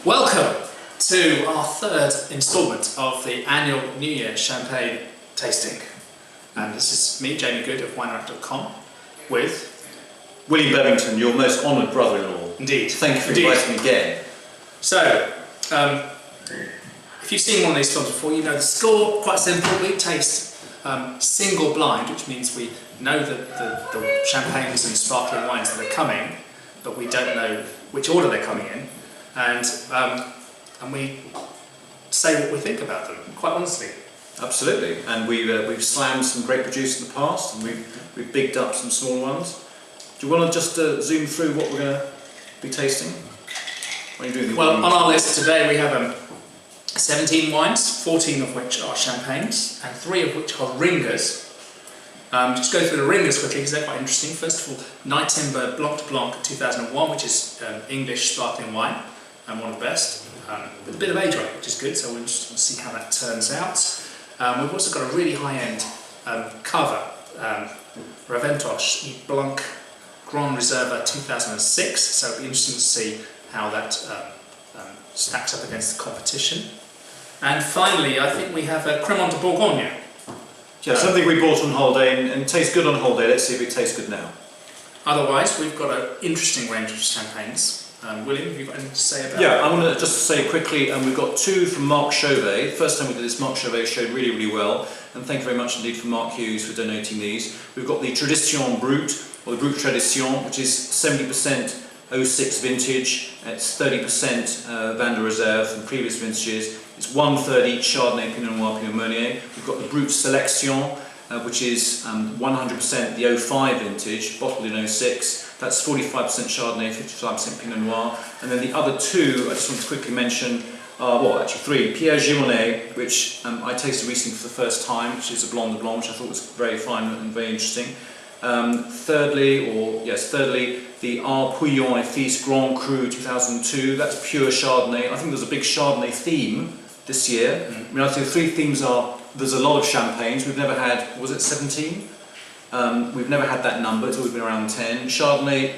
Welcome to our third instalment of the annual New Year champagne tasting. And this is me, Jamie Goode of winerack.com, with William Beavington, your most honoured brother-in-law. Indeed. Thank you for inviting me again. So, if you've seen one of these films before, you know the score. Quite simple. We taste single blind, which means we know the champagnes and sparkling wines that are coming, but we don't know which order they're coming in, and we say what we think about them, quite honestly. Absolutely, and we've slammed some great producers in the past, and we've bigged up some small ones. Do you want to just zoom through what we're going to be tasting? What are you doing? Well, on our list today we have 17 wines, 14 of which are champagnes, and 3 of which are ringers. Just go through the ringers quickly because they're quite interesting. First of all, Nyetimber Blanc 2001, which is English sparkling wine, and one of the best, with a bit of age on it, which is good, so we'll just see how that turns out. We've also got a really high-end cava, Raventos Blanc Gran Reserva 2006, so it'll be interesting to see how that stacks up against the competition. And finally, I think we have a Cremant de Bourgogne. Yeah, something we bought on holiday and tastes good on holiday. Let's see if it tastes good now. Otherwise, we've got an interesting range of champagnes. William, have you got anything to say about I want to just say quickly, we've got 2 from Marc Chauvet. The first time we did this, Marc Chauvet showed really, really well, and thank you very much indeed for Marc Hughes for donating these. We've got the Tradition Brut, or the Brut Tradition, which is 70% 06 vintage, it's 30% Vin de Reserve from previous vintages. It's 1/3 each Chardonnay, Pinot Noir, Pinot Meunier. We've got the Brut Selection, which is 100% the 05 vintage, bottled in 06. That's 45% Chardonnay, 55% Pinot Noir. And then the other 2, I just want to quickly mention, well, actually 3. Pierre Gimonnet, which I tasted recently for the first time, which is a Blanc, which I thought was very fine and very interesting. Thirdly, the R. Pouillon et Fils Grand Cru 2002. That's pure Chardonnay. I think there's a big Chardonnay theme this year. I mean, I'd say the 3 themes are, there's a lot of champagnes. We've never had, was it 17? We've never had that number, it's always been around 10. Chardonnay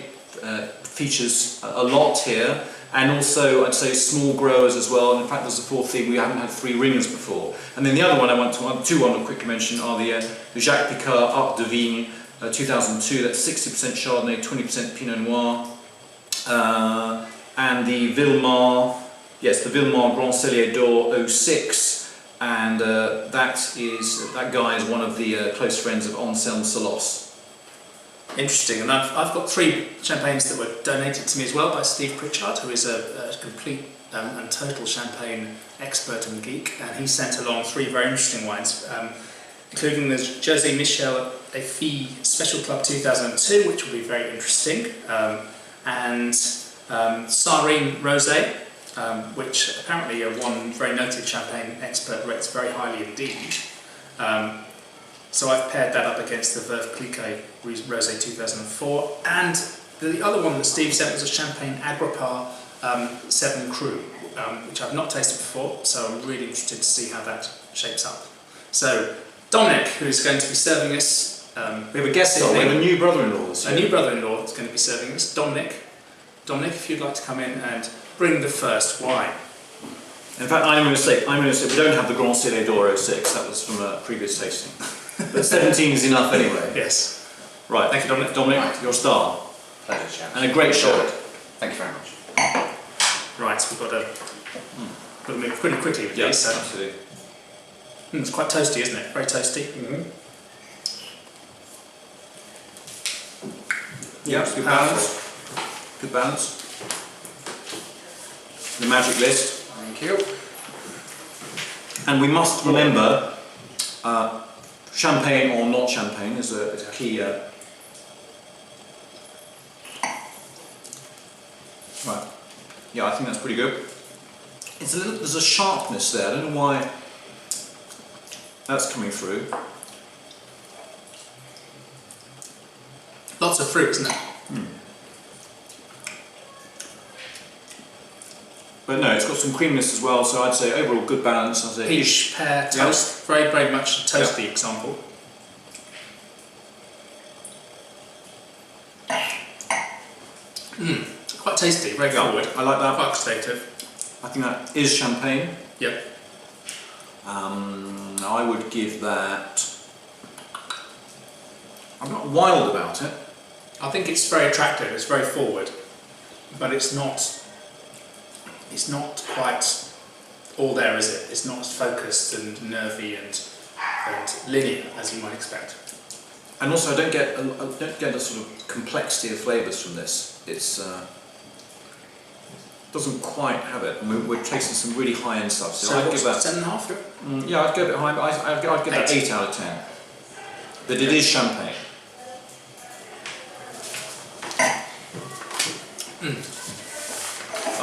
features a lot here, and also I'd say small growers as well. And in fact, there's a 4th theme, we haven't had 3 ringers before. And then the other one I want to quickly mention are the Jacques Picard Arc de Vigne 2002. That's 60% Chardonnay, 20% Pinot Noir, and the Villemar, the Villemar Grand Cellier d'Or 06. And that guy is one of the close friends of Anselme Salos. Interesting, and I've got 3 champagnes that were donated to me as well by Steve Picard, who is a complete and total champagne expert and geek, and he sent along 3 very interesting wines, including the José Michel et Fille Special Club 2002, which will be very interesting, and Tsarine Rosé, which apparently one very noted champagne expert rates very highly indeed. So I've paired that up against the Veuve Cliquot Rosé 2004, and the other one that Steve sent was a champagne Agrapart 7 Crus, which I've not tasted before, so I'm really interested to see how that shapes up. So Dominic, who is going to be serving us, we have a guest on, we have a new brother-in-law. A new brother-in-law is going to be serving us, Dominic. Dominic, if you'd like to come in and bring the first wine. In fact, I'm going to say we don't have the Grand Cellier d'Or 06, that was from a previous tasting. But 17 is enough anyway. Yes. Right, thank you, Dominic. Dominic, right. Your star. Pleasure, Chaps. And a great shot. Thank you very much. Right, we've got to move pretty quickly with these. So. Absolutely. It's quite toasty, isn't it? Very toasty. Yeah, good balance. Good balance. The magic list. Thank you. And we must remember, champagne or not champagne is a key. Right. Yeah, I think that's pretty good. There's a sharpness there. I don't know why that's coming through. Lots of fruit, isn't it? But no, it's got some creaminess as well, so I'd say overall good balance. I'd say peach, pear, toast, very, very much a toasty example. Quite tasty, very forward. I like that. Quite oxidative. I think that is champagne. Yep. I would give that. I'm not wild about it. I think it's very attractive. It's very forward, but it's not quite all there, is it? It's not as focused and nervy and linear as you might expect. And also, I don't get a sort of complexity of flavours from this. It's doesn't quite have it. And we're tasting some really high-end stuff. So I'd give that 7.5. yeah, I'd go a bit high. But I'd give that 8 out of 10. But it is champagne.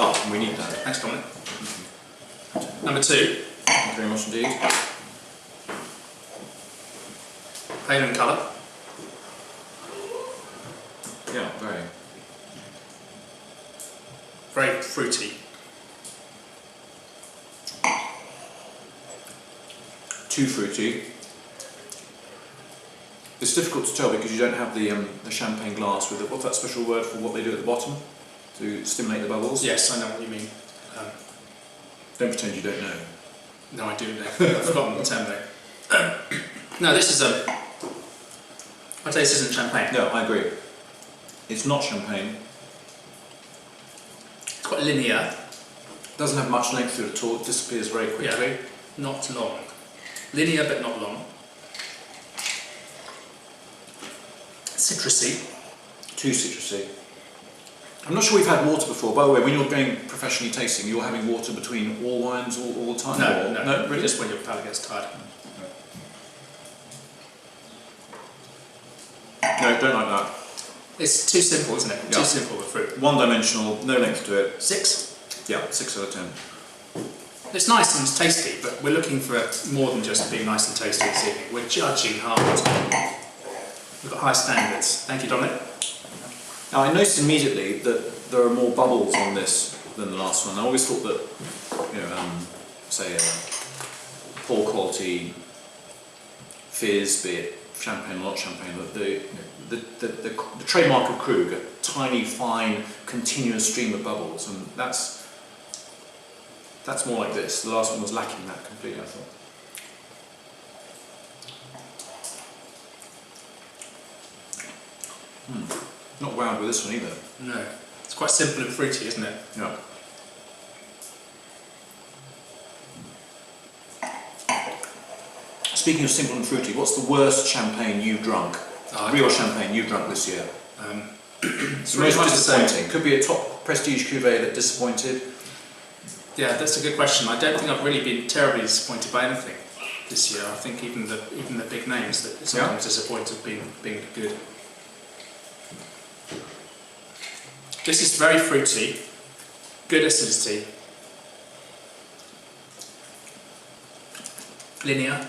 Oh, we need that. Thanks, Dominic. Number 2. Thank you very much indeed. Pale in colour. Yeah, very. Very fruity. Too fruity. It's difficult to tell because you don't have the champagne glass with it. What's that special word for what they do at the bottom to stimulate the bubbles? Yes, I know what you mean. Don't pretend you don't know. No, I do know. I've forgotten the term though. No, this is I'd say this isn't champagne. No, I agree. It's not champagne. It's quite linear. Doesn't have much length to it at all. It disappears very quickly. Yeah, not long. Linear but not long. Citrusy. Too citrusy. I'm not sure we've had water before. By the way, when you're going professionally tasting, you're having water between all wines all the time? No, really? Just when your palate gets tired. No, don't like that. It's too simple, isn't it? Yeah. Too simple with fruit. One-dimensional, no length to it. 6. Yeah, 6 out of 10. It's nice and tasty, but we're looking for more than just being nice and tasty this evening. We're judging hard. We've got high standards. Thank you, Dominic. Now, I noticed immediately that there are more bubbles on this than the last one. I always thought that, say, poor quality fizz, be it champagne or not champagne, but the trademark of Krug, a tiny, fine, continuous stream of bubbles, and that's more like this. The last one was lacking that completely, I thought. Not wowed with this one either. No. It's quite simple and fruity, isn't it? Yeah. Speaking of simple and fruity, what's the worst champagne you've drunk? Real champagne you've drunk this year? It's Most really hard to say. disappointing. Could be a top prestige cuvée that disappointed. Yeah, that's a good question. I don't think I've really been terribly disappointed by anything this year. I think even the big names that sometimes disappoint have been good. This is very fruity, good acidity, linear.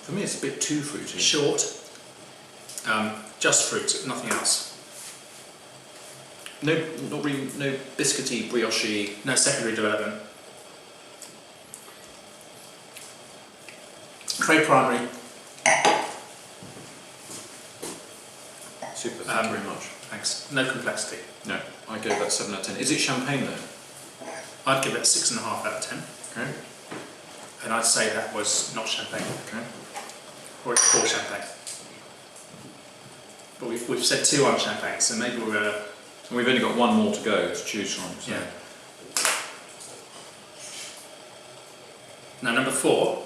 For me, it's a bit too fruity. Short, just fruit, nothing else. No, not really, no biscuity, brioche. No secondary development. Very primary. Super, thank you very much. Thanks. No complexity. No, I gave that 7 out of 10. Is it champagne though? I'd give it 6.5 out of 10. Okay. And I'd say that was not champagne. Okay. Or it's poor champagne. But we've said 2 on champagne, so maybe we're... And we've only got one more to go to choose from. So. Yeah. Now number 4.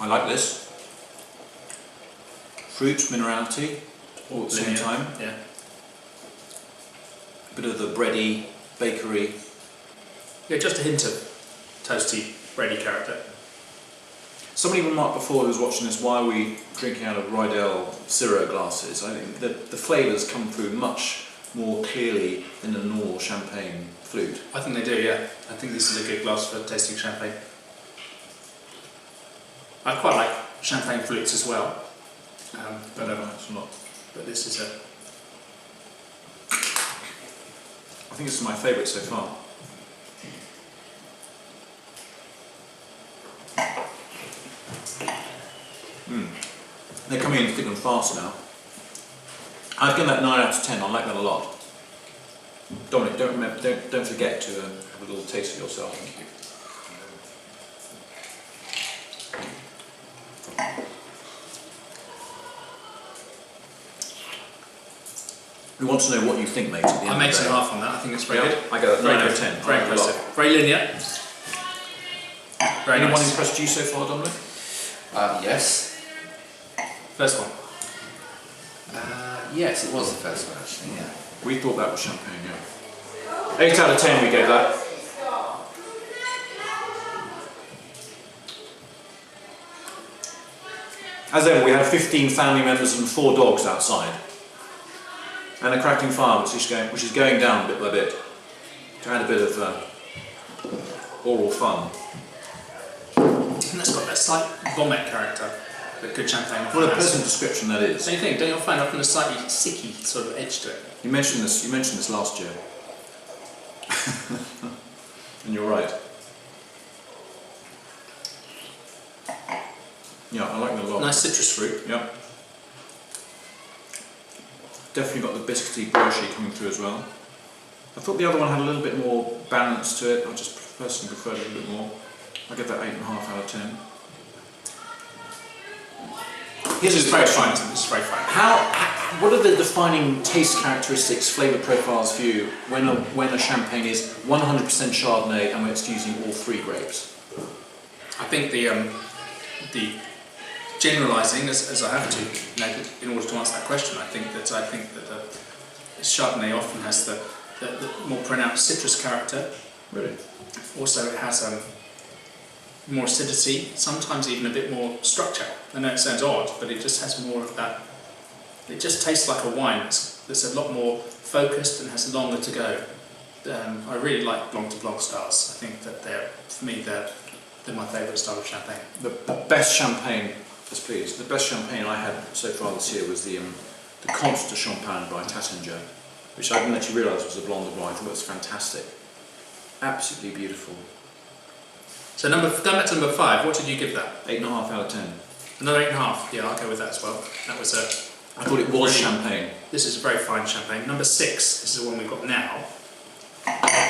I like this. Fruit, minerality, all at the same time. Yeah. A bit of the bready, bakery. Yeah, just a hint of toasty, bready character. Somebody remarked before who was watching this, why are we drinking out of Rydell Syrah glasses? I think the flavours come through much more clearly than a normal champagne flute. I think they do, yeah. I think this is a good glass for tasting champagne. I quite like champagne flutes as well, but It's not. But this is a... I think this is my favourite so far. They're coming in thick and fast now. I've given that 9 out of 10. I like that a lot. Dominic, don't forget to have a little taste of yourself. Thank you. We want to know what you think, mate. At the end I'm of the 8.5 day. on that. I think it's very good. I go at 9 out of 10. Very I like it a lot. impressive. Very linear. Very Anyone nice. impressed you so far, Dominic? Yes. First one. Yes, it was the first one actually, yeah. We thought that was champagne, yeah. 8 out of 10 we gave that. As ever, we have 15 family members and 4 dogs outside. And a crackling fire which is going down bit by bit to add a bit of oral fun. And that's got that slight vomit character that good champagne often What a has. pleasant description that is. Same thing, don't you find often a slightly sicky sort of edge to it? You mentioned this last year. And you're right. Yeah, I like that a lot. Nice citrus fruit. Yeah. Definitely got the biscuity brioche coming through as well. I thought the other one had a little bit more balance to it. I just personally preferred it a little bit more. I give that 8.5 out of 10. This is very fine. This is very fine. What are the defining taste characteristics, flavour profiles for you when a champagne is 100% Chardonnay and when it's using all 3 grapes? I think the generalising, as I have to, in order to answer that question, I think that the Chardonnay often has the more pronounced citrus character. Really? Also, it has more acidity, sometimes even a bit more structure. I know it sounds odd, but it just has more of that. It just tastes like a wine that's a lot more focused and has longer to go. I really like Blanc to Blanc styles. I think that for me, they're my favourite style of champagne. The best champagne, yes please, the best champagne I had so far this year was the Comte de Champagne by Taittinger, which I didn't actually realise was a Blanc de Blanc. I thought it was fantastic. Absolutely beautiful. So going back to number 5, what did you give that? 8.5 out of 10. Another 8.5. Yeah, I'll go with that as well. That was I thought it was champagne. This is a very fine champagne. Number 6, this is the one we've got now.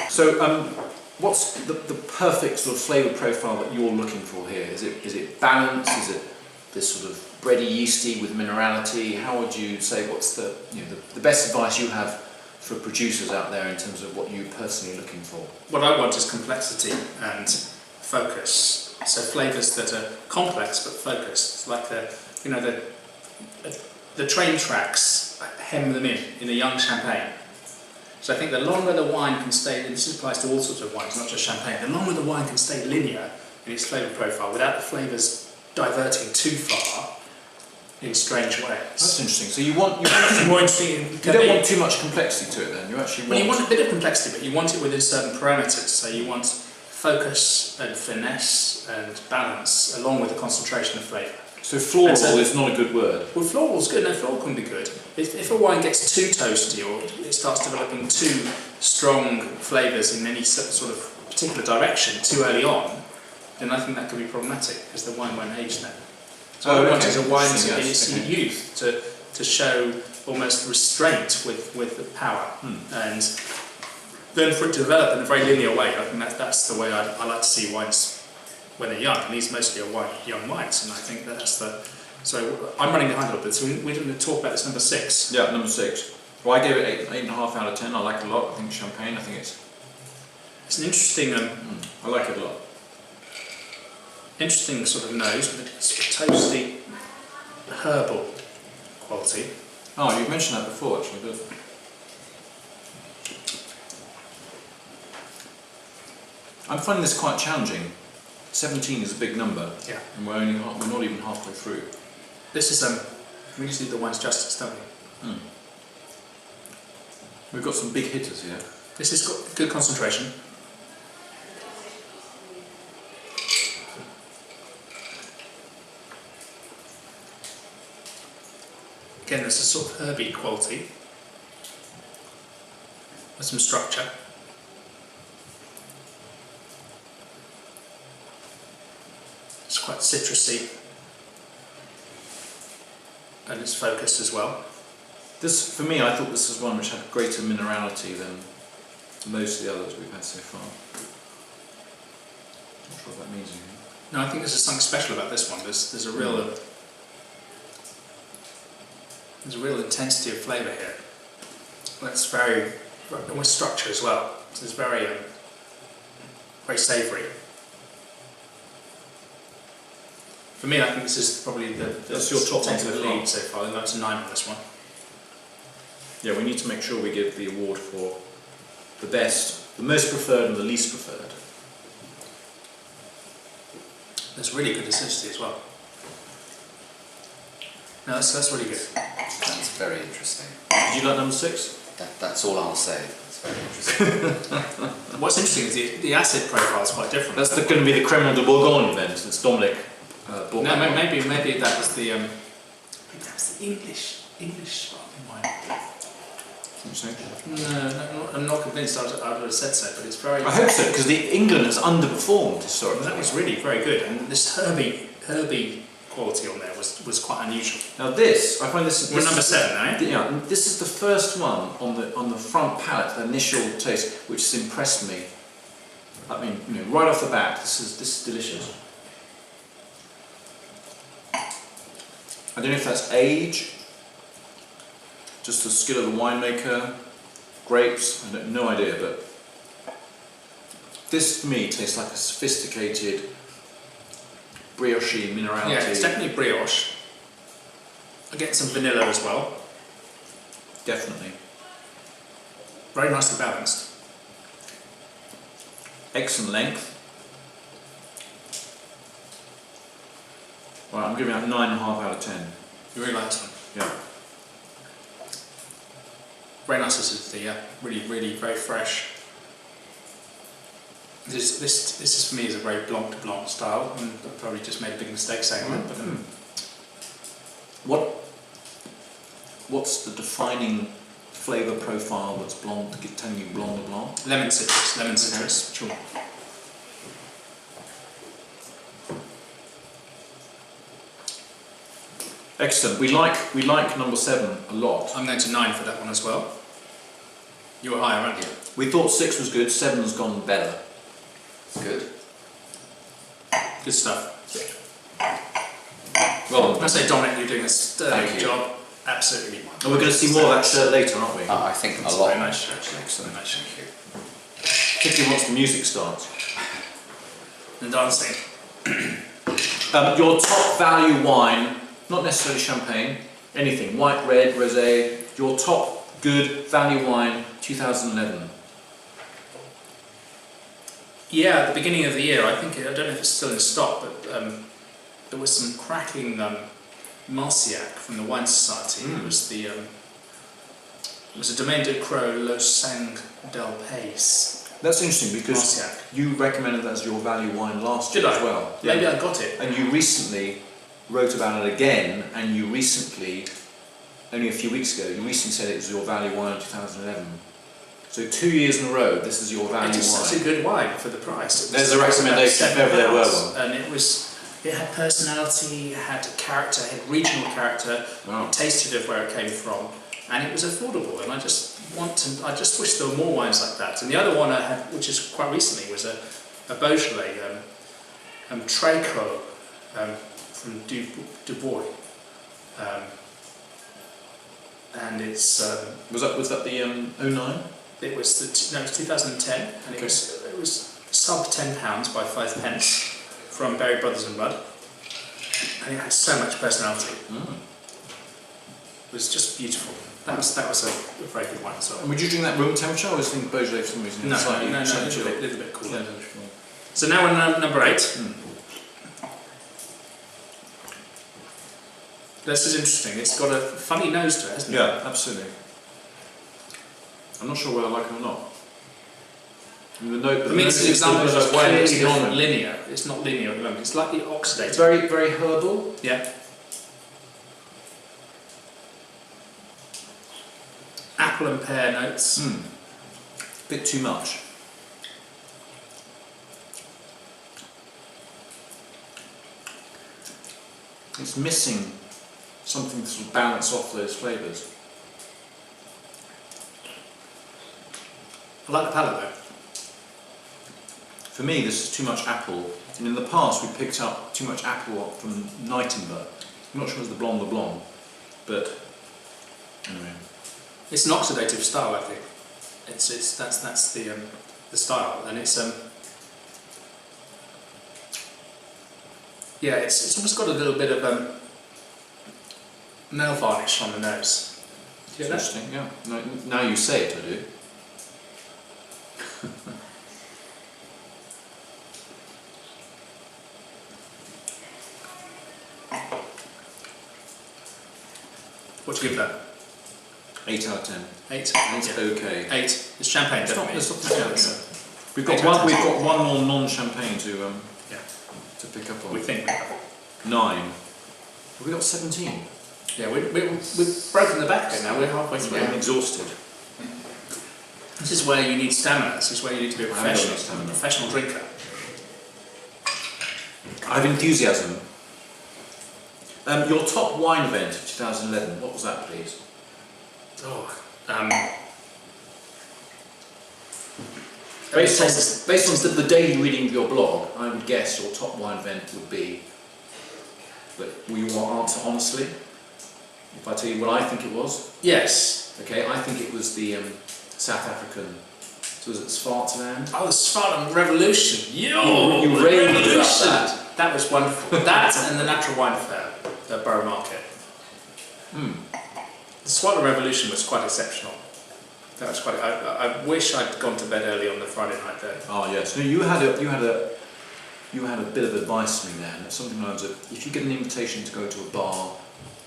So, what's the perfect sort of flavour profile that you're looking for here? Is it balance? Is it this sort of bready, yeasty with minerality? How would you say what's the best advice you have for producers out there in terms of what you're personally looking for? What I want is complexity and focus. So flavours that are complex but focused, like the train tracks hem them in a young champagne. So I think the longer the wine can stay, and this applies to all sorts of wines, not just champagne, the longer the wine can stay linear in its flavour profile without the flavours diverting too far in strange ways. That's interesting. So you want more interesting. you don't want too much complexity to it then. You actually Well, you want a bit of complexity, but you want it within certain parameters. So you want focus and finesse and balance along with the concentration of flavour. So floral is not a good word. Well, floral's good. No, floral can be good. If a wine gets too toasty or it starts developing too strong flavours in any sort of particular direction too early on, then I think that could be problematic because the wine won't age then. So what I want is a wine in its youth to show almost restraint with the power, and then for it to develop in a very linear way. I think that's the way I like to see wines when they're young, and these mostly are young wines, and I think that's the. So I'm running behind a little bit. So we're going to talk about this number 6. Yeah, number 6. Well, I gave it 8.5 out of 10. I like it a lot. I think champagne. I think it's an interesting. I like it a lot. Interesting sort of nose with a sort of toasty, herbal quality. Oh, you've mentioned that before, actually. Good. I'm finding this quite challenging. 17 is a big number. Yeah. And we're not even halfway through. This is we need to do the wine's justice, don't we? We've got some big hitters here. This has got good concentration. Again, there's a sort of herby quality with some structure. It's quite citrusy. and it's focused as well. This, for me, I thought this was one which had greater minerality than most of the others we've had so far. Not sure if that means anything. No, I think there's something special about this one. There's a real intensity of flavour here. That's very, and with structure as well. So it's very savoury. For me, I think this is probably That's your top one take so the far. lead so far. I think that's a 9 on this one. Yeah, we need to make sure we give the award for the best, the most preferred and the least preferred. There's really good acidity as well. No, that's really good. That's very interesting. Did you like number 6? That's all I'll say. That's very interesting. What's interesting is the acid profile is quite different. That's going to be the Cremant de Bourgogne then, since Dominic bought No, that one. maybe that was the English sparkling wine. What you saying? No, I'm not convinced. I would have said so, but it's very. I hope so, because England has underperformed historically. That was really very good, and this herby quality on there was quite unusual. Now this, I find this. We're number 7 now. Eh? Yeah, this is the first one on the front palate, the initial taste, which has impressed me. I mean, you know, right off the bat, this is delicious. I don't know if that's age, just the skill of the winemaker, grapes. I have no idea, but this to me tastes like a sophisticated brioche minerality. Yeah, it's definitely brioche. I get some vanilla as well. Definitely. Very nicely balanced. Excellent length. Well, I'm giving it 9.5 out of 10. You really like this one. Yeah. Very nice acidity, yeah. Really very fresh. This is for me is a very Blanc de Blanc style, and I probably just made a big mistake saying that. But What's the defining flavour profile that's telling you Blanc de Blanc? lemon citrus, sure. Excellent. We like number 7 a lot. I'm going to 9 for that one as well. You were higher, aren't you? We thought 6 was good. 7's gone better. It's good. Good stuff. Well, I say, Dominic, you're doing a sterling Thank you. job. Absolutely. and we're going to see more of that shirt later, aren't we? I think a It's lot. very nice, actually. Excellent. Very nice. Thank you. Particularly once the music starts. And dancing. Your top value wine, not necessarily champagne, anything, white, red, rosé, your top good value wine 2011. Yeah, at the beginning of the year, I don't know if it's still in stock, but there was some cracking Marciac from the Wine Society. It was a Domaine de Creux Le Sang del Pays. That's interesting because Marciac. you recommended that as your value wine last Did year I? as well. Maybe I got it. And you recently wrote about it again, and you recently, only a few weeks ago, you recently said it was your value wine in 2011. So 2 years in a row, this is your value It is wine. such a good wine for the price. There's a recommendation if ever there were one. And it had personality, it had character, it had regional character. Wow. It tasted of where it came from, and it was affordable. And I just wish there were more wines like that. And the other one I had, which is quite recently, was a Beaujolais, Trécot, from Dubois. And it's Was that the 09? it was 2010, and Okay. it was sub £10 by 5 pence from Berry Brothers and Rudd, and it had so much personality. It was just beautiful. That was a very good wine as well. And would you drink that room temperature? I was thinking Beaujolais for some reason. No, Slightly a chilled. little bit cooler. Yeah. So now we're on number 8. This is interesting. It's got a funny nose to it, hasn't it? Yeah, absolutely. I'm not sure whether I like it or not. And the note, For me, it's an example of a wine that's clearly not different. linear. It's not linear at the moment. It's slightly It's oxidated. very, very herbal. Yeah. Apple and pear notes. Bit too much. It's missing something to sort of balance off those flavours. I like the palate though. For me, this is too much apple. And in the past, we picked up too much apple from Nyetimber. I'm not sure it was the Blanc, but anyway. It's an oxidative style, I think. That's the style, and it's yeah, it's almost got a little bit of nail varnish on the nose. Do you get that? Interesting, yeah. Now you say it, I do. What do you give that? 8 out of 10. 8. It's Yeah. okay. 8. It's champagne, It's not, definitely. it's not, Yeah. We've got 8 out of 10. We've got one more non-champagne to Yeah. to pick up on. We think we have. 9. We got 17. Yeah, we've broken the back there now. We're halfway through. I'm exhausted. This is where you need stamina. This is where you need to be a I haven't got professional, any stamina. professional drinker. I have enthusiasm. Your top wine event of 2011, what was that, please? Oh, Based on the daily reading of your blog, I would guess your top wine event would be, but will you answer honestly? If I tell you what I think it was? yes. Okay, I think it was the South African, so was it Swartland? Oh, the Spartan Revolution. Yo, You the raved about Revolution. that. That was wonderful. That and the Natural Wine Fair at Borough Market. The Spartan Revolution was quite exceptional. That was quite. I wish I'd gone to bed early on the Friday night there. Oh yes, no, you had a bit of advice for me there, and it's something like that. If you get an invitation to go to a bar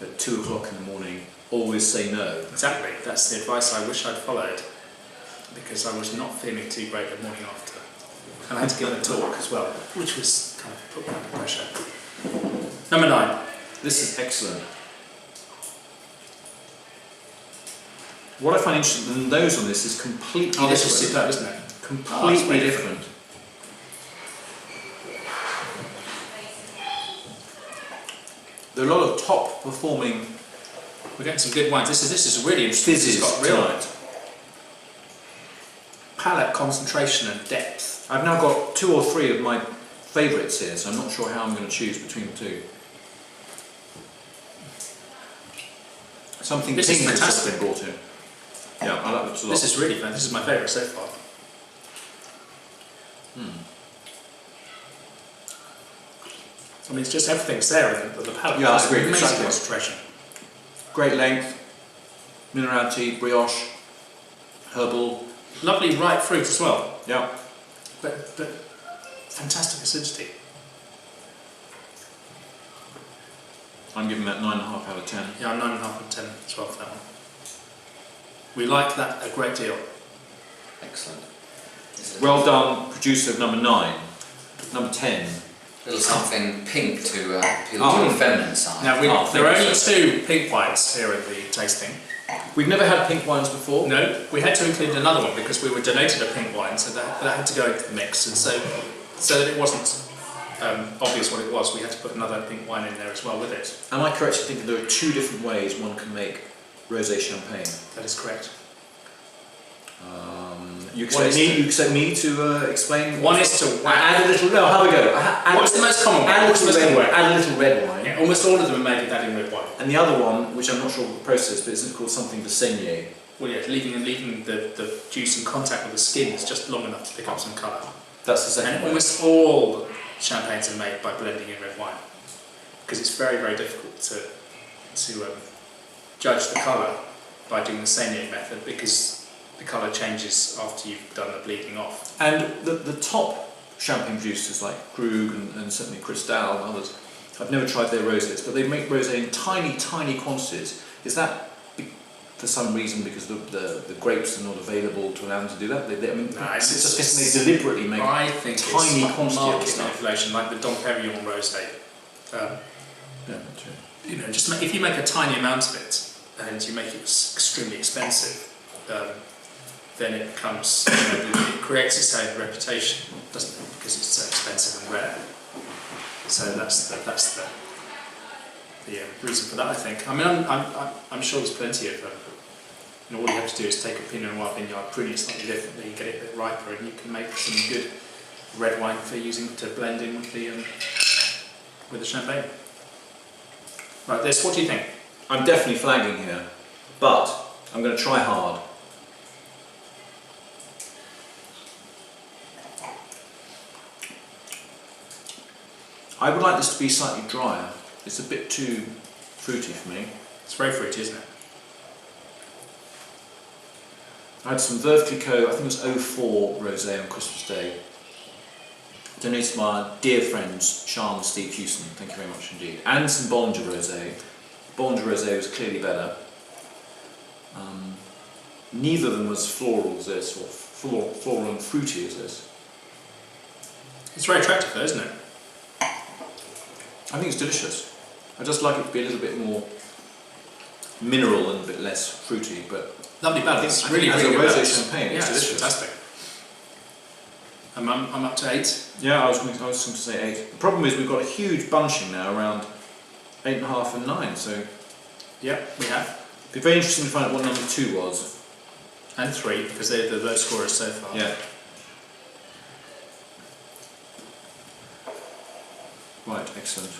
at 2 o'clock in the morning, always say no. Exactly. That's the advice I wish I'd followed, because I was not feeling too great the morning after, and I had to give a talk as well, which was kind of put me under pressure. Number 9. This is excellent. What I find interesting, the nose on this is completely different. Oh, this is superb, isn't it? Completely different. There are a lot of top performing We're getting some good wines. This is really interesting. fizzes It's got real tonight. palate concentration and depth. I've now got 2 or 3 of my favourites here, so I'm not sure how I'm going to choose between the two. Something This is pink has just fantastic. been brought in. Yeah, I like this a lot. This is really fun. This is my favourite so far. I mean, it's just everything's there, and the palate. Yeah, I has agree, amazing exactly. concentration. Great length, minerality, brioche, herbal. Lovely ripe fruit as well, Yeah. but fantastic acidity. I'm giving that 9.5 out of 10. Yeah, I'm 9.5 and 10 as well for that one. We like that a great deal. Excellent. Well done, producer of number 9. Number 10. A little something pink to appeal Oh. to the feminine side. Now, Oh, there are thank only you, sir. 2 pink wines here at the tasting. We've never had pink wines before. No, we had to include another one because we were donated a pink wine, so that had to go into the mix, and so that it wasn't obvious what it was, we had to put another pink wine in there as well with it. Am I correct in thinking there are 2 different ways one can make rosé champagne? That is correct. You expect me to explain? One is to Add a little. No, have a go. What's the most common one? Add a What's the little most red common wine. one? Add a little red wine. Yeah, almost all of them are made with that in red wine. And the other one, which I'm not sure what the process, but isn't it called something de saignée? Well, yeah, leaving the juice in contact with the skin is just long enough to pick up some colour. That's the second And one. almost all champagnes are made by blending in red wine, because it's very, very difficult to judge the colour by doing the saignée method, because the colour changes after you've done the bleeding off. And the top champagne producers like Krug and certainly Cristal and others, I've never tried their rosés, but they make rosé in tiny, tiny quantities. Is that for some reason because the grapes are not available to allow them to do that? I mean, No, it's just they deliberately make I think tiny it's quantity of market stuff. manipulation, like the Dom Perignon rosé. Yeah, true. You know, just if you make a tiny amount of it and you make it extremely expensive, then it becomes, it creates its own reputation, doesn't it? Because it's so expensive and rare. So that's the the reason for that, I think. I mean, I'm sure there's plenty of all you have to do is take a Pinot Noir vineyard, prune it slightly differently, get it a bit riper, and you can make some good red wine for using to blend in with the champagne. Right, this, what do you think? I'm definitely flagging here, but I'm going to try hard. I would like this to be slightly drier. It's a bit too fruity for me. It's very fruity, isn't it? I had some Veuve Cliquot, I think it was 04 rosé on Christmas Day. Donated to my dear friends Charles and Steve Hewson, thank you very much indeed. And some Bollinger rosé. Bollinger rosé was clearly better. Neither of them was floral as this, or floral and fruity as this. It's very attractive though, isn't it? I think it's delicious. I just like it to be a little bit more mineral and a bit less fruity, but Lovely balance. I Really, think really as a good rosé balance. champagne, Yeah, it's delicious. fantastic. I'm up to 8. Yeah, I was going to say 8. The problem is we've got a huge bunching now, around 8.5 and 9, so Yeah, we have. it'd be very interesting to find out what number 2 was. And 3, because they're the low scorers so far. Yeah. Right, excellent.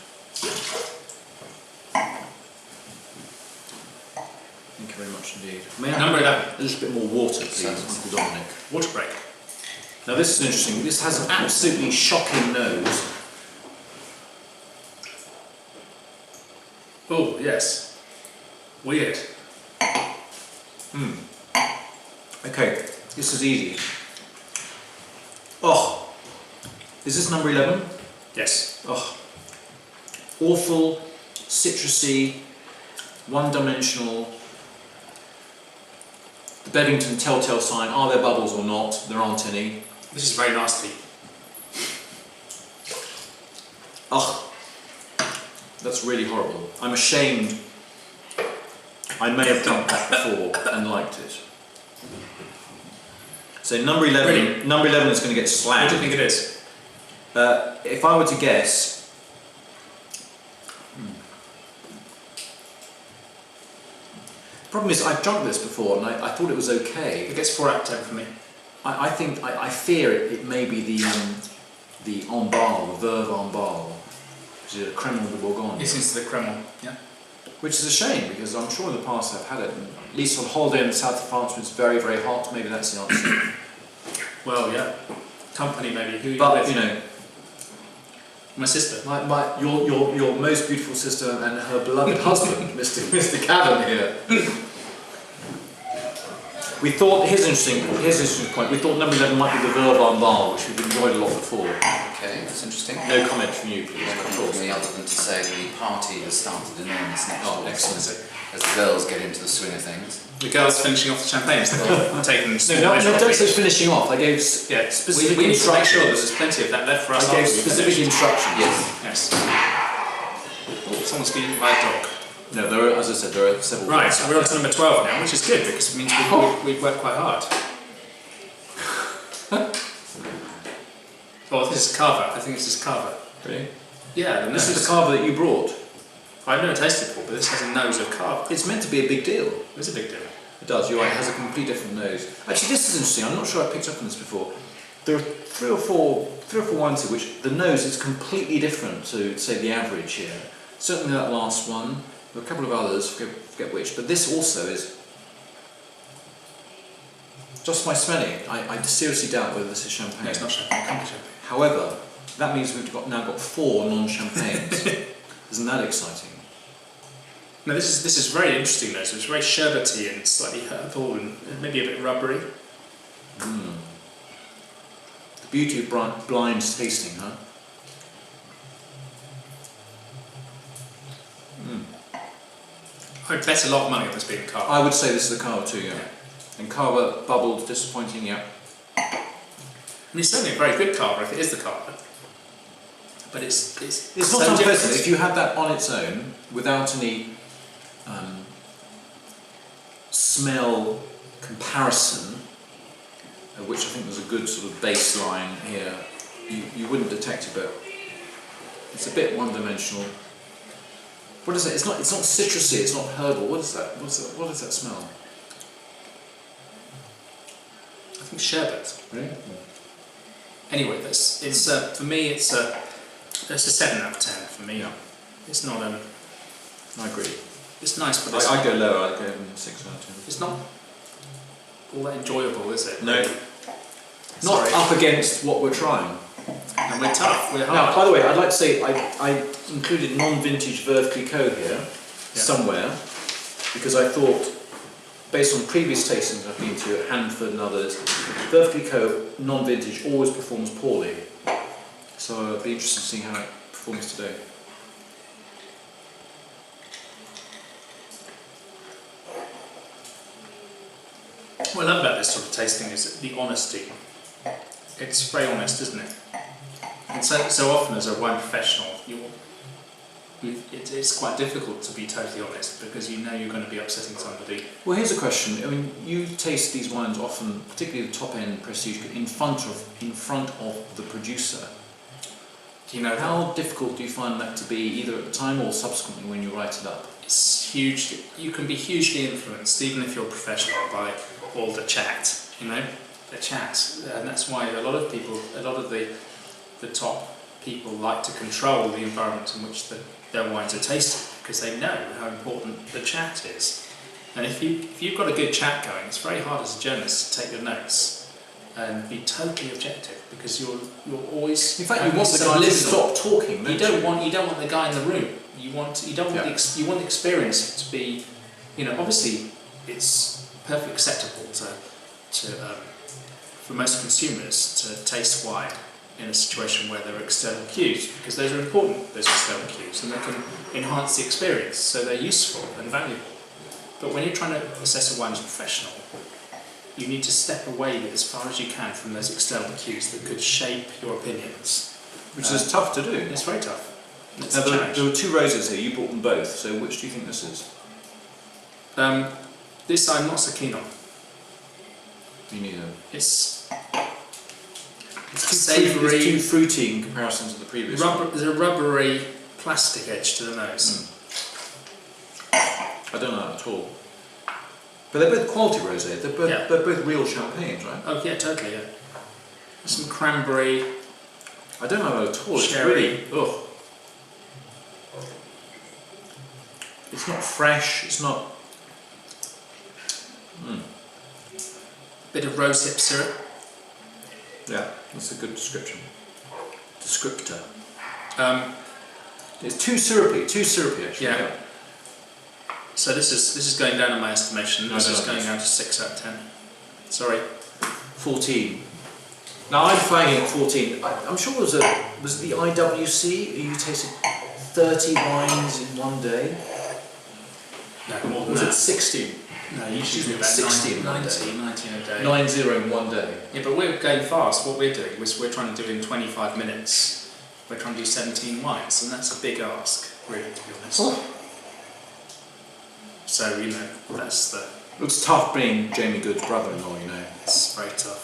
Thank you very much indeed. May I Number 11. a little bit more water, please, Certainly. Uncle Dominic? Water break. Now this is interesting. This has an absolutely shocking nose. Oh, yes. Weird. Okay, this is easy. Oh, is this number 11? Yes. Oh, awful, citrusy, one-dimensional. The Beavington telltale sign, are there bubbles or not? There aren't any. This is very nasty. Ugh, that's really horrible. I'm ashamed. I may have drunk that before and liked it. So number 11, Really? number 11 is going to get What slammed. do you think it is? If I were to guess, problem is I've drunk this before and I thought it was okay. It gets 4 out of 10 for me. I fear it may be the Anibal, the Veuve Anibal, which is a Cremant de Bourgogne. It's into the Cremant, yeah. Which is a shame because I'm sure in the past I've had it. And at least on holiday in the south of France when it's very, very hot, maybe that's the answer. Well, yeah. Company maybe. Who But with? you know, My sister. your most beautiful sister and her beloved husband, Mr. Cavan here. We thought, here's an interesting point, we thought number 11 might be the Veuve Anibal, which we've enjoyed a lot before. Okay, that's interesting. No comment from you, please. No comment from me other than to say the party has started in earnest next Oh, door. excellent. As the girls get into the swing of things. The girls finishing off the champagne, so they're taking No, don't say finishing off. I gave Yeah, specific we need to make sure that instructions. there's plenty of that left for us. I gave after we specific finish. instructions. Yes. Yes. Oh, someone's been eaten by a dog. No, there are, as I said, there are several. Right, so we're on to number 12 now, which is good because it means we've worked quite hard. Oh, this is Carver. I think this is Carver. Really? Yeah, the This nose. is the carver that you brought. I've never tasted it before, but this has a nose of Carver. It's meant to be a big deal. It's a big deal. It does, you're right, it has a completely different nose. Actually, this is interesting, I'm not sure I picked up on this before. There are three or four wines here which the nose is completely different to, say, the average here. Certainly that last one, there are a couple of others, forget which, but this also is... Just by smelling it, I seriously doubt whether this is champagne. No, it's not champagne, it can't be champagne. However, that means we've now got 4 non-champagnes. Isn't that exciting? No, this is very interesting though, so it's very sherbety and slightly herbal and maybe a bit rubbery. The beauty of blind tasting, huh? I'd bet a lot of money on this being Carver. I would say this is a Carver too, yeah. And Carver bubbled, disappointing, yeah. I mean, it's certainly a very good Carver if it is the Carver. But it's It's so not unpleasant different. if you had that on its own without any smell comparison, which I think was a good sort of baseline here. You wouldn't detect it, but it's a bit one-dimensional. What is it? It's not citrusy. It's not herbal. What is that? What does that smell? I think sherbet. Really? Anyway, for me it's a 7 out of 10 for me. Yeah. It's not I agree. it's nice, but it's I'd go lower. I'd go 6 out of 10. it's not all that enjoyable, is it? No. Sorry. Not up against what we're trying. And we're tough. We're Now, hard. by the way, I'd like to say I included non-vintage Veuve Cliquot here somewhere because I thought, based on previous tastings I've been to at Hanford and others, Veuve Cliquot non-vintage always performs poorly. So I'd be interested to see how it performs today. What I love about this sort of tasting is the honesty. It's very honest, isn't it? And so often as a wine professional, it's quite difficult to be totally honest because you know you're going to be upsetting somebody. Well, here's a question. I mean, you taste these wines often, particularly the top-end prestige, in front of the producer. Do you know How difficult do you find that to be, either at the time or subsequently when you write it up? It's huge. You can be hugely influenced, even if you're a professional, by all the chat. You know, the chat, and that's why a lot of the top people like to control the environment in which their wines are tasted because they know how important the chat is. And if you've got a good chat going, it's very hard as a journalist to take your notes and be totally objective because you're always. In fact, you want the guy to stop talking. You don't want the guy in the room. You want the experience to be, obviously it's perfectly acceptable for most consumers to taste wine in a situation where there are external cues, because those are important, those external cues, and they can enhance the experience, so they're useful and valuable. But when you're trying to assess a wine as a professional, you need to step away as far as you can from those external cues that could shape your opinions. Which is tough to do. It's very tough. It's Now, a challenge. there were 2 roses here, you bought them both, so which do you think this is? This I'm not so keen on. Me neither. It's It's savoury. too fruity in comparison to the previous one. There's a rubbery plastic edge to the nose. I don't know that at all. But they're both quality rosé. They're both real champagnes, right? Oh yeah, totally. Yeah. Some cranberry. I don't know that at all. Cherry. It's really, ugh. It's not fresh. It's not. Bit of rosehip syrup. Yeah, that's a good description. Descriptor. Um, It's too syrupy actually. Yeah. So this is going down in my estimation. This is going this. down to 6 out of 10. Sorry. 14. Now I'm finding it 14. I'm sure was it the IWC? You tasted 30 wines in one day. No, more than Was that. it 60? No, usually about 60 90 in a day. 90 in one day. Yeah, but we're going fast. What we're doing is we're trying to do in 25 minutes. We're trying to do 17 wines, and that's a big ask, really, to be honest. Oh. So that's It's tough being Jamie Goode's brother-in-law, it's very tough.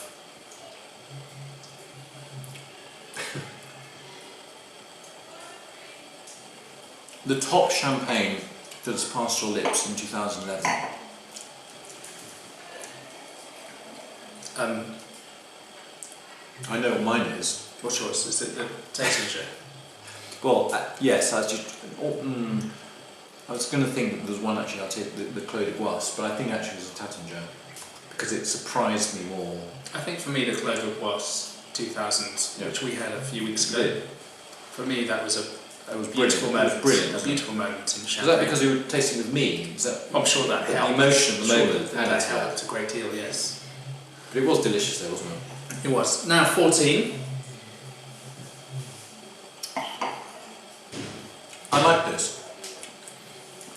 The top champagne that has passed your lips in 2011. I know what mine is. What's yours? Is it the tasting show? Well, yes, I was going to think that there was one actually, I'll take the Clos de Boisse, but I think actually it was a Taittinger because it surprised me more. I think for me the Clos de Boisse 2000, which we had a few weeks ago, for me that was a beautiful moment. It was brilliant. A beautiful moment in Was champagne. that because you were tasting with me? Was that I'm sure that the helped. emotion of the Sure moment? that helped a great deal, yes. But it was delicious though, wasn't it? It was. Now 14. I like this.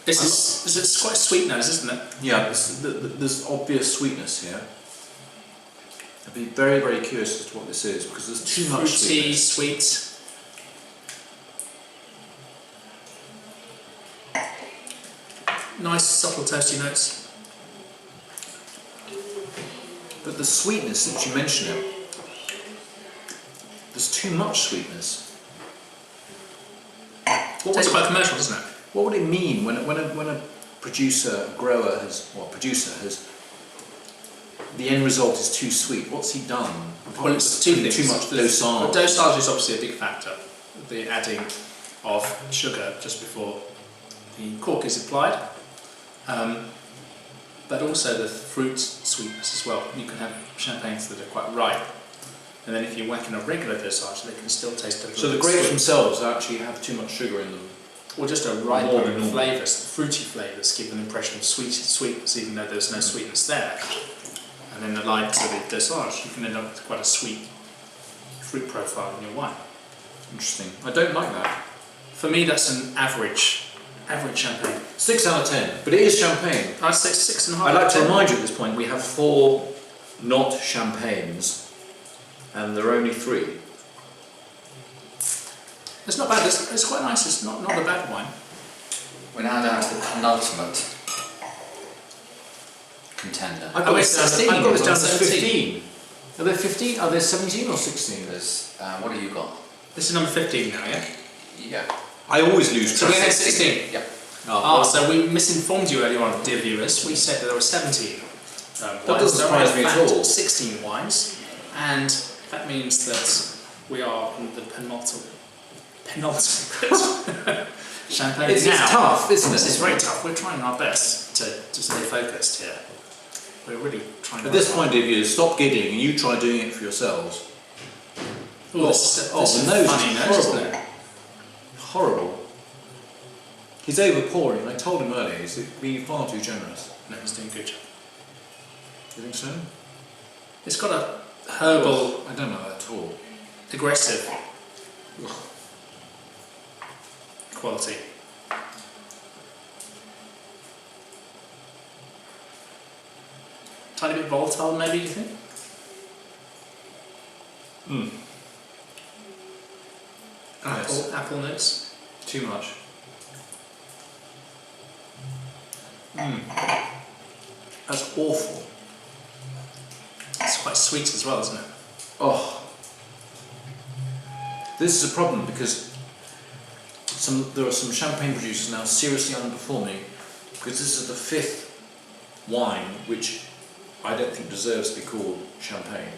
This is quite a sweet nose, isn't it? Yeah, there's obvious sweetness here. I'd be very, very curious as to what this is because there's too much Fruity, sweetness. sweet. Nice, subtle, toasty notes. But the sweetness, since you mention it, there's too much sweetness. Tastes quite commercial, doesn't it? What would it mean when a producer, a grower has, the end result is too sweet? What's he done? Well, it's two things. Too much dosage. Dosage is obviously a big factor. The adding of sugar just before the cork is applied, but also the fruit sweetness as well. You can have champagnes that are quite ripe, and then if you whack in a regular dosage, they can still taste a little So the bit grapes sweet. themselves actually have too much sugar in them. Or just a More riper than normal. flavours, fruity flavours give an impression of sweetness even though there's no sweetness there. And then allied to the dosage, you can end up with quite a sweet fruit profile in your wine. Interesting. I don't like that. For me, that's an average champagne. 6 out of 10, but it is champagne. I'd say 6.5. I'd like to remind you at this point we have 4 not champagnes, and there are only 3. It's not bad. It's quite nice. It's not a bad wine. We're now down to the penultimate contender. I've got this 16, down as 17. 15. Are there 15? Are there 17 or 16? There's, what have you got? This is number 15 now, yeah? Yeah. I always lose So we track. had 16. Yep. So we misinformed you earlier on, dear viewers. We said that there were 17 That wines. doesn't There are, in surprise me at fact, all. 16 wines, and that means that we are in the penultimate champagne It's now. tough, isn't it? It's very tough. We're trying our best to stay focused here. We're really trying. At this point, dear viewers, stop giggling and you try doing it for yourselves. This the is nose funny is nose, isn't horrible. it? Horrible. He's overpouring. I told him earlier, he's being far too generous. No, he's doing a good job. Do you think so? It's got a herbal, I don't know that at all. aggressive quality. Tiny bit volatile, maybe, you think? Yes. Apple notes. Too much. That's awful. It's quite sweet as well, isn't it? Oh. This is a problem because there are some champagne producers now seriously underperforming because this is the 5th wine which I don't think deserves to be called champagne.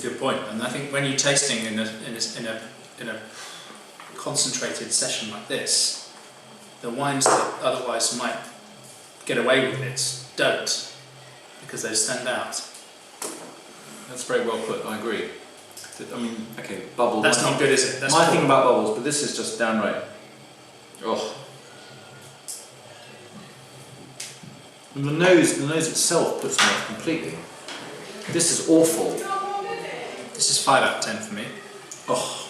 Good point. And I think when you're tasting in a concentrated session like this, the wines that otherwise might get away with it don't, because they stand out. That's very well put, I agree. I mean, okay, bubble. That's not good, is it? That's my poor. thing about bubbles, but this is just downright. Oh. And the nose itself puts me off completely. This is awful. This is 5 out of 10 for me. Oh.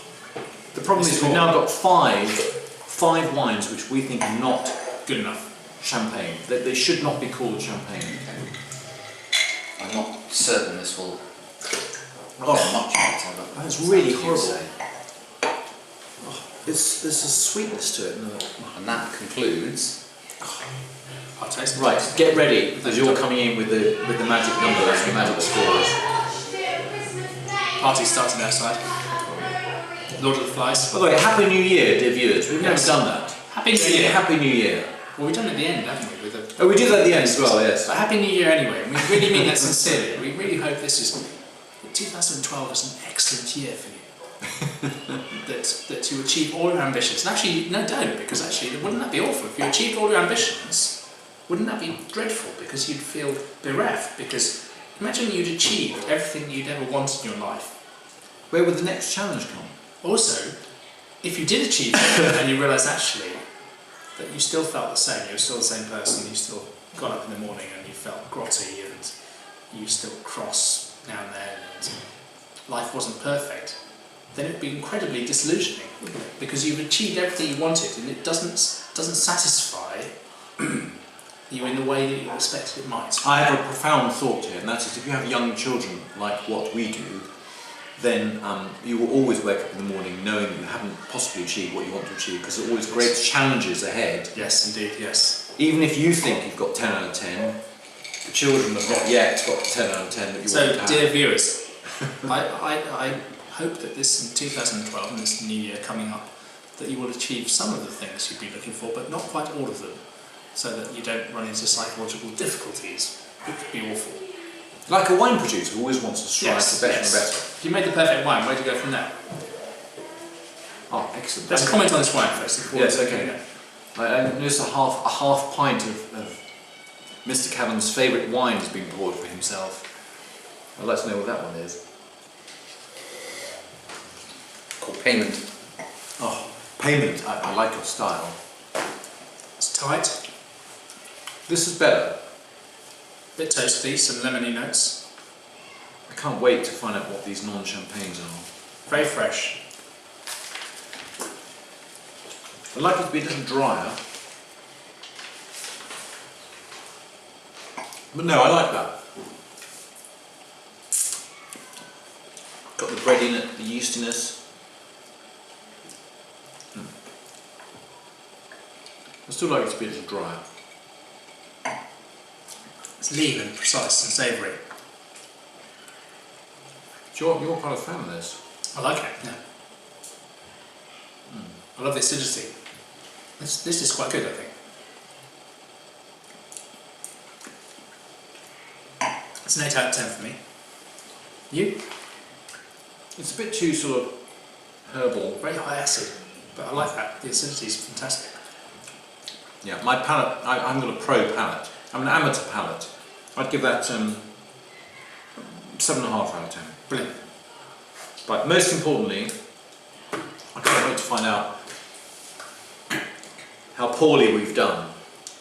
The problem This is is we've all- now got five wines which we think are not Good enough. champagne. That they should not be called champagne. I'm not certain this will Oh. get much better, but That's really what do you horrible. say? There's a sweetness to it. And that concludes I'll taste it. Right, get ready because you're coming in with the magic number. That's the magic score. Party's starting outside. Lord of the Flies. By the way, Happy New Year, dear viewers. We've Yes. never done that. Happy New Year. Happy New Year. Well, we've done it at the end, haven't we? With the, Oh, we do that at the end as well, yes. But Happy New Year anyway. And we really mean that sincerely. We really hope this is... 2012 is an excellent year for you. that you achieve all your ambitions. And actually, no, don't, because actually, wouldn't that be awful? If you achieved all your ambitions, wouldn't that be dreadful? Because you'd feel bereft. Because imagine you'd achieved everything you'd ever wanted in your life. Where would the next challenge come? Also, if you did achieve it and you realised actually that you still felt the same, you were still the same person, you still got up in the morning and you felt grotty and you still cross now and then and life wasn't perfect, then it would be incredibly disillusioning, wouldn't it? Because you've achieved everything you wanted and it doesn't satisfy you in the way that you expected it might. I have a profound thought here, and that is if you have young children like what we do, then you will always wake up in the morning knowing that you haven't possibly achieved what you want to achieve because there are always great challenges ahead. Yes, indeed, yes. Even if you think you've got 10 out of 10, the children have not yet got 10 out of 10 that you want to So, have. dear viewers, I hope that this in 2012 and this new year coming up that you will achieve some of the things you've been looking for, but not quite all of them, so that you don't run into psychological difficulties, which would be awful. Like a wine producer who always wants to strive for better and better. If you made the perfect wine, where do you go from there? Oh, excellent. Let's comment on this wine first. Yes, okay. I noticed a half pint of Mr. Cavern's favourite wine has been poured for himself. I'd like to know what that one is. Called Payment. Oh, Payment. I like your style. It's tight, This is better. a bit toasty, some lemony notes. I can't wait to find out what these non-champagnes are. Very fresh. I'd like it to be a little drier. But no, I like that. Got the bread in it, the yeastiness. I still like it to be a little drier. It's lean and precise and savoury. You're quite a fan of this. I like it, yeah. I love the acidity. This is quite good, I think. It's an 8 out of 10 for me. You? It's a bit too sort of herbal. Very high acid, but I like that. The acidity is fantastic. Yeah, my palate, I'm got a pro palate. I'm an amateur palate. I'd give that 7.5 out of 10. Brilliant. But most importantly, I can't wait to find out how poorly we've done.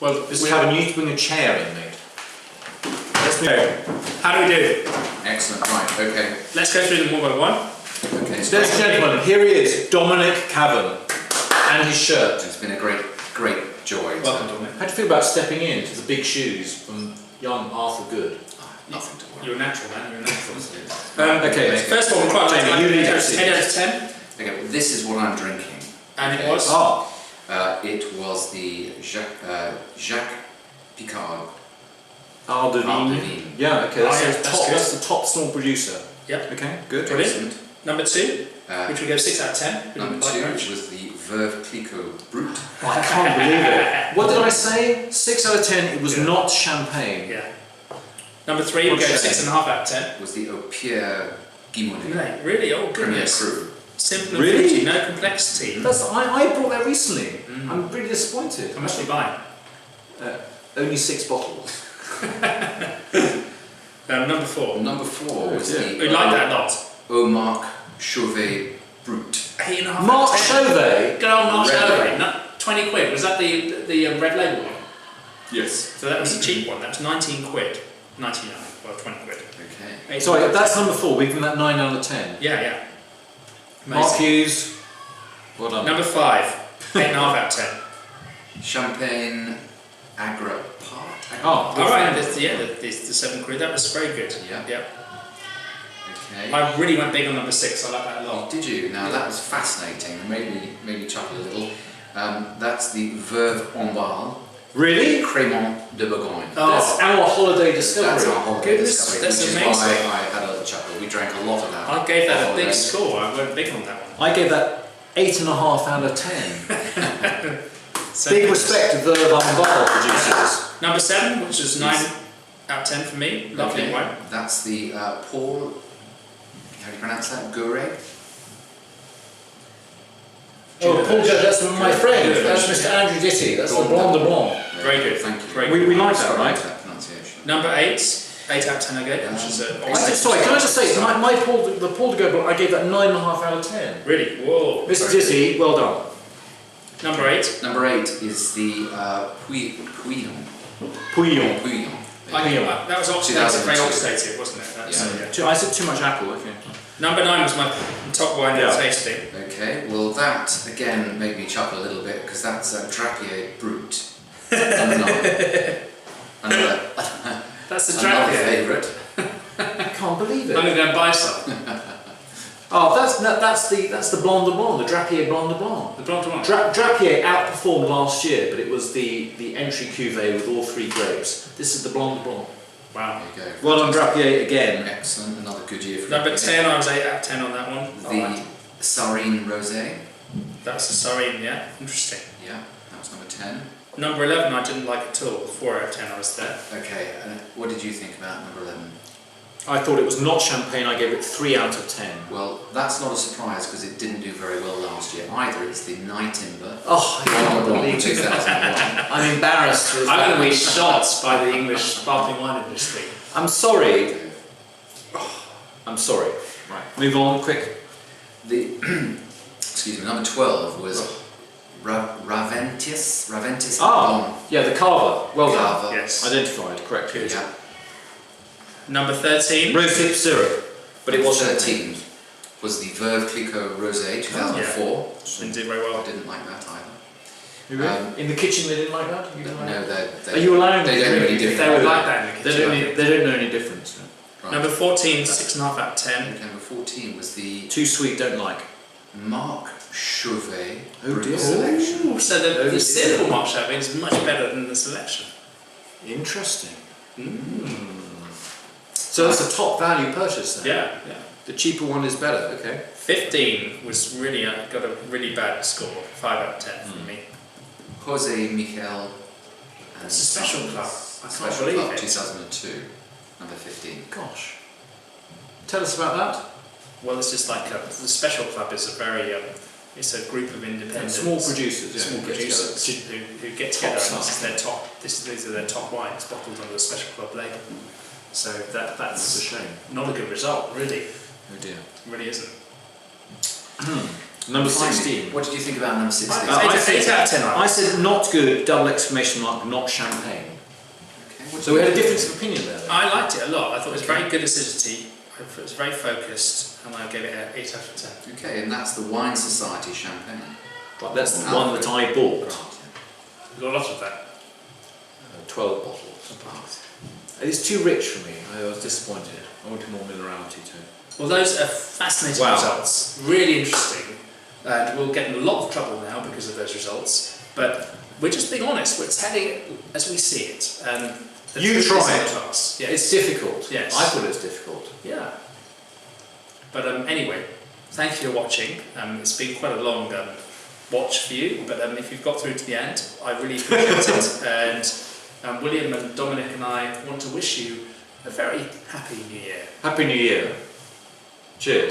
Well, Mr. Cavern, you need to bring a chair in, mate. Let's move. How do we do? Excellent, right, okay. Let's go through them one by one. Okay, So, ladies and gentlemen, here he is, Dominic Cavern, and his shirt. it's been a great joy. Welcome, Dominic. How do you feel about stepping into the big shoes from young Arthur Good? Nothing to worry. You're a natural, man. You're a natural. Okay, mate. First of all, we quite like Jamie, you lead us. 10 out of 10. Okay, well, this is what I'm drinking. And Okay. it was? Oh, It was the Jacques Picard. Art de Art de Vigne. Vigne. Yeah, okay, Oh, that's, yeah, the that's top, good. that's the top small producer. Yep. Okay, good. Brilliant. Excellent. Number 2, which we go 6 out of 10. We Number like 2 very much. was the Veuve Cliquot Brut. I can't believe it. What did I say? 6 out of 10, it was not champagne. Yeah. Number 3, we go What's 6.5 out of 10. Was the Pierre Gimonnet. Right, really? Oh, Premier goodness. Cru. Simple and Really? fruity, no complexity. I brought that recently. I'm really disappointed. How much do you buy? Only 6 bottles. Number 4. Number 4 was dear. the We like that a lot. Marc Chauvet Brut. 8.5 Marc out of 10. Chauvet. Good old Marc Red Chauvet. label. No, 20 quid. Was that the red label one? Yes. So that was the cheap one. That was 19 quid. 99. Well, 20 quid. Okay. Sorry, that's number 4. We've given that 9 out of 10. Yeah, yeah. Mark Amazing. Hughes. Well done. Number 5. 8.5 out of 10. Champagne Agrapart. Oh, Alright, the 7 quid. That was very good. Yeah. Yep. Okay. I really went big on number 6. I like that a lot. Oh, did you? Now that was fascinating. Made me chuckle a little. That's the Veuve Anibal. really? Cremant de Bourgogne. That's our holiday discovery. That's our whole Goodness, discovery, that's which is amazing. why I had a little chuckle. We drank a lot of that. I gave that a on big holiday. score. I went big on that one. I gave that 8.5 out of 10. So Big respect to Veuve Anibal producers. Number 7, which is 9 out of 10 for me. Lovely Okay. wine. That's the Paul. How do you pronounce that? Goureg. Oh, Paul Judge, that's my friend. Good. That's Mr. Andrew Ditty. That's the Blanc de Blanc. Very good. Thank you. Very We good. like that, Sorry right? about that pronunciation. Number 8, 8 out of 10 again, which is Sorry, can I just say, the Paul de Gaulle, I gave that 9.5 out of 10. really, whoa. Mr. Ditty, well done. Number 8, Number 8 is the Pouillon. Pouillon. Pouillon. that was oxidated, very 2002. oxidated, wasn't it? That's, Yeah. I said too much apple, okay. Number 9 was my top wine Yeah. that tasting. Okay, well that again made me chuckle a little bit because that's Drappier Brut. Another That's the another Drappier. favourite. I can't believe I'm it. going to go and buy some. Oh, that's the Blanc de Blanc, the Drappier Blanc de Blanc. The Blanc wine. Drappier outperformed last year, but it was the entry cuvee with all 3 grapes. This is the Blanc de Blanc. Wow. There you go. Well done, Drappier again. Excellent, another good year for Number Drappier. 10, I was 8 out of 10 on that one. I liked The Tsarine Rosé. That's the Tsarine, yeah? Interesting. Yeah, that was number 10. Number 11 I didn't like at all. 4 out of 10 I was there. Okay, and what did you think about number 11? I thought it was not champagne. I gave it 3 out of 10. Well, that's not a surprise because it didn't do very well last year either. It's the Nyetimber. Oh, I can't Blanc believe it. 2001. I'm embarrassed. I'm going to be shots by the English sparkling wine industry. I'm sorry. I'm sorry. Right, move on, quick. The excuse me, number 12 was Raventos. Blanc. Yeah, the carver. Well done. Carver. Yes. Identified correctly. Yeah. Number 13. Rosehip syrup, but it was 13 was the Veuve Cliquot Rosé 2004. Didn't do very well. I didn't like that either. In the kitchen, they didn't like that. You didn't like No, that? they Are you allowing they them don't to know drink any it? different. They would like that in the kitchen. They don't know any difference. No. Right. Number 14, 6.5 out of 10. Okay, number 14 was the Too sweet, don't like. Marc Chauvet Oh Brut dear. selection. Ooh, so the simple Marc Chauvet is much better than the selection. Interesting. So that's a top value purchase then? Yeah, yeah. The cheaper one is better, okay. 15 was really, got a really bad score. 5 out of 10 for me. Jose Michel. And It's a special Sons. club. I can't Special believe club it. 2002, number 15. Gosh. Tell us about that. Well, it's just like the special club is a very, it's a group of independent Small producers. Yeah, small who get producers together. who get Top together and stuff. this is their top. These are their top wines bottled under the special club label. So that's That's a shame. not a good result, really. Oh dear. It really isn't. Number Finally, 16. what did you think about number 16? Eight out of 10. I said not good, double exclamation mark, not champagne. Okay, So we had a difference of opinion there. I liked it a lot. I thought it was very good acidity. It was very focused, and I gave it an 8 out of 10. Okay, and that's the Wine Society champagne. But that's the one that I bought. We got a lot of that. 12 bottles. It's too rich for me. I was disappointed. I wanted more minerality to it. Well, those are fascinating Wow. results. Really interesting. And we'll get in a lot of trouble now because of those results. But we're just being honest. We're telling it as we see it. And the You truth is try in it. class. Yes. It's difficult. Yes. I thought it was difficult. Yeah. But anyway, thank you for watching. It's been quite a long watch for you. But if you've got through to the end, I really appreciate it. And William and Dominic and I want to wish you a very happy New Year. Happy New Year. Cheers.